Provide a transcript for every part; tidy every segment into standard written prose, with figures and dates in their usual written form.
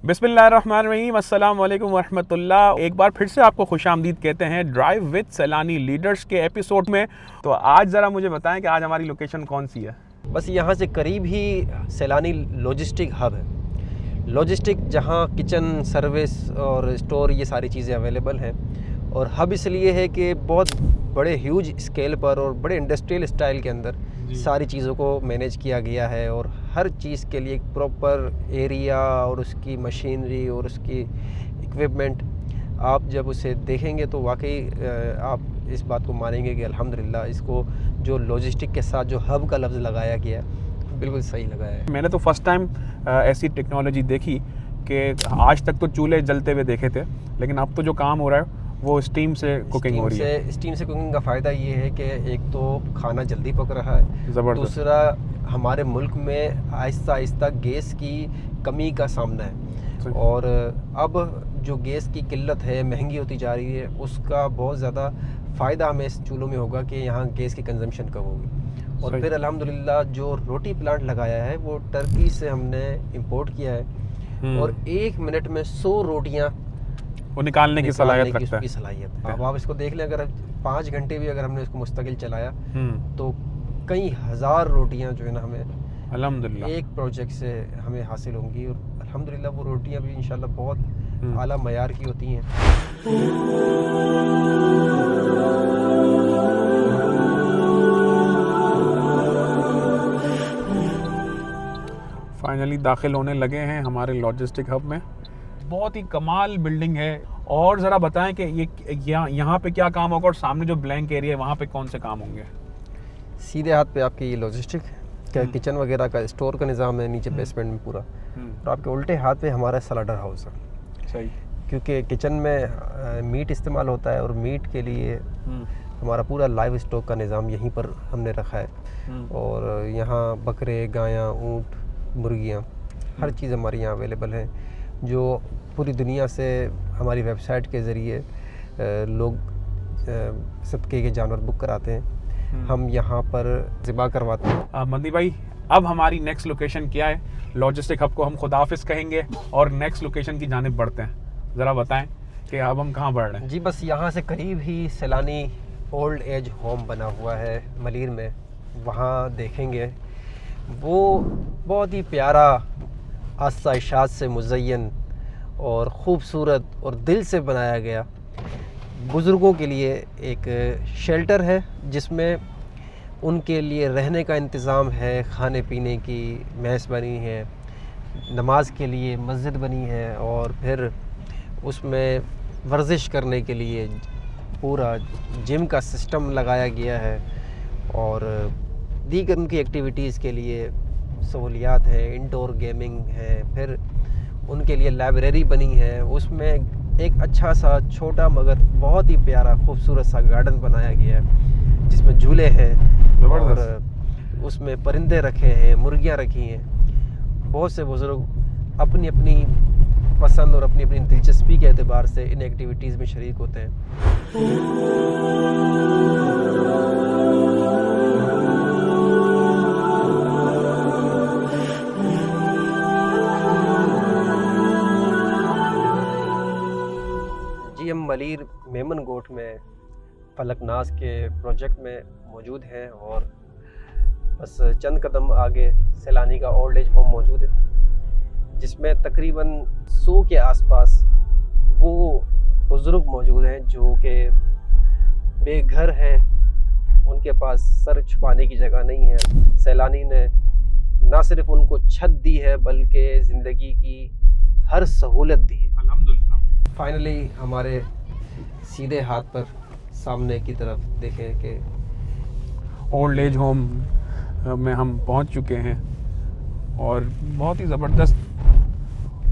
बिस्मिल्लाहिर्रहमानिर्रहीम, अस्सलाम वालेकुम वरहमतुल्लाह। एक बार फिर से आपको खुशामदीद कहते हैं ड्राइव विद सैलानी लीडर्स के एपिसोड में। तो आज ज़रा मुझे बताएं कि आज हमारी लोकेशन कौन सी है। बस यहाँ से करीब ही सैलानी लॉजिस्टिक हब है। लॉजिस्टिक जहाँ किचन सर्विस और स्टोर ये सारी चीज़ें अवेलेबल हैं। और हब इसलिए है कि बहुत बड़े ह्यूज स्केल पर और बड़े इंडस्ट्रियल स्टाइल के अंदर सारी चीज़ों को मैनेज किया गया है और हर चीज़ के लिए एक प्रॉपर एरिया और उसकी मशीनरी और उसकी इक्विपमेंट, आप जब उसे देखेंगे तो वाकई आप इस बात को मानेंगे कि अल्हम्दुलिल्लाह इसको जो लॉजिस्टिक के साथ जो हब का लफ्ज़ लगाया गया बिल्कुल सही लगाया है। मैंने तो फर्स्ट टाइम ऐसी टेक्नोलॉजी देखी कि आज तक तो चूल्हे जलते हुए देखे थे, लेकिन अब तो जो काम हो रहा है वो स्टीम से कुकिंग हो रही है। स्टीम से कुकिंग का फ़ायदा ये है कि एक तो खाना जल्दी पक रहा है, ज़बरदस्त। दूसरा हमारे मुल्क में आहिस्ता आहिस्ता गैस की कमी का सामना है और अब जो गैस की किल्लत है, महंगी होती जा रही है, उसका बहुत ज़्यादा फ़ायदा हमें इस चूल्हों में होगा कि यहाँ गैस की कंजम्पशन कम होगी। और फिर अल्हम्दुलिल्लाह जो रोटी प्लांट लगाया है वो टर्की से हमने इंपोर्ट किया है और 1 मिनट में 100 रोटियाँ वो निकालने की सलाहियत रखता है। सलाहियत अब आप इसको देख लें, अगर 5 घंटे भी अगर हमने इसको मुस्तकिल चलाया तो कई हज़ार रोटियां जो है ना हमें अल्हम्दुलिल्लाह एक प्रोजेक्ट से हमें हासिल होंगी और अल्हम्दुलिल्लाह वो रोटियां भी इंशाल्लाह बहुत आला मयार की होती हैं। फाइनली दाखिल होने लगे हैं हमारे लॉजिस्टिक हब में। बहुत ही कमाल बिल्डिंग है। और ज़रा बताएं कि ये यहाँ पे क्या काम होगा और सामने जो ब्लैंक एरिया है वहाँ पे कौन से काम होंगे। सीधे हाथ पे आपके ये लॉजिस्टिक किचन वगैरह का स्टोर का निज़ाम है, नीचे बेसमेंट में पूरा। और आपके उल्टे हाथ पे हमारा सलाडर हाउस है। सही, क्योंकि किचन में मीट इस्तेमाल होता है और मीट के लिए हमारा पूरा लाइव स्टॉक का निज़ाम यहीं पर हमने रखा है। और यहाँ बकरे, गायाँ, ऊँट, मुर्गियाँ, हर चीज़ हमारे यहाँ अवेलेबल है, जो पूरी दुनिया से हमारी वेबसाइट के ज़रिए लोग सदक़े के जानवर बुक कराते हैं, हम यहाँ पर ज़िबा करवाते हैं। मंदी भाई, अब हमारी नेक्स्ट लोकेशन क्या है? लॉजिस्टिक हब को हम खुदाफिज कहेंगे और नेक्स्ट लोकेशन की जानिब बढ़ते हैं। ज़रा बताएं कि अब हम कहाँ बढ़ रहे हैं। जी बस यहाँ से करीब ही सैलानी ओल्ड एज होम बना हुआ है मलीर में, वहाँ देखेंगे वो बहुत ही प्यारा आसाइशात से मुज़य्यन और ख़ूबसूरत और दिल से बनाया गया बुज़ुर्गों के लिए एक शेल्टर है, जिसमें उनके लिए रहने का इंतज़ाम है, खाने पीने की मेस बनी है, नमाज के लिए मस्जिद बनी है और फिर उसमें वर्जिश करने के लिए पूरा जिम का सिस्टम लगाया गया है और दीगर उनकी एक्टिविटीज़ के लिए सहूलियात है, इंडोर गेमिंग है, फिर उनके लिए लाइब्रेरी बनी है, उसमें एक अच्छा सा छोटा मगर बहुत ही प्यारा खूबसूरत सा गार्डन बनाया गया है जिसमें झूले हैं और उसमें परिंदे रखे हैं, मुर्गियां रखी हैं। बहुत से बुज़ुर्ग अपनी अपनी पसंद और अपनी अपनी दिलचस्पी के एतबार से इन एक्टिविटीज़ में शरीक होते हैं। जी हम मलीर मेमन गोट में फलकनाज के प्रोजेक्ट में मौजूद हैं और बस चंद कदम आगे सैलानी का ओल्ड एज होम मौजूद है, जिसमें तकरीबन 100 के आसपास वो बुज़ुर्ग मौजूद हैं जो कि बेघर हैं, उनके पास सर छुपाने की जगह नहीं है। सैलानी ने ना सिर्फ उनको छत दी है बल्कि ज़िंदगी की हर सहूलत दी है। अल्हम्दुलिल्लाह। फाइनली हमारे सीधे हाथ पर सामने की तरफ देखें कि ओल्ड एज होम में हम पहुंच चुके हैं और बहुत ही ज़बरदस्त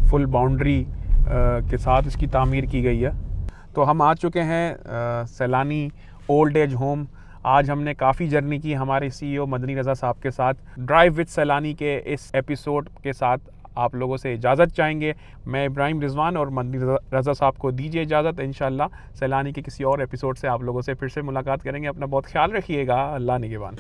फुल बाउंड्री के साथ इसकी तामीर की गई है। तो हम आ चुके हैं सैलानी ओल्ड एज होम। आज हमने काफ़ी जर्नी की हमारे CEO मदनी रज़ा साहब के साथ। ड्राइव विद सैलानी के इस एपिसोड के साथ आप लोगों से इजाज़त चाहेंगे। मैं इब्राहिम रिजवान और मदनी रज़ा साहब को दीजिए इजाज़त। इंशाल्लाह सैलानी के किसी और एपिसोड से आप लोगों से फिर से मुलाकात करेंगे। अपना बहुत ख्याल रखिएगा। अल्लाह निगहबान।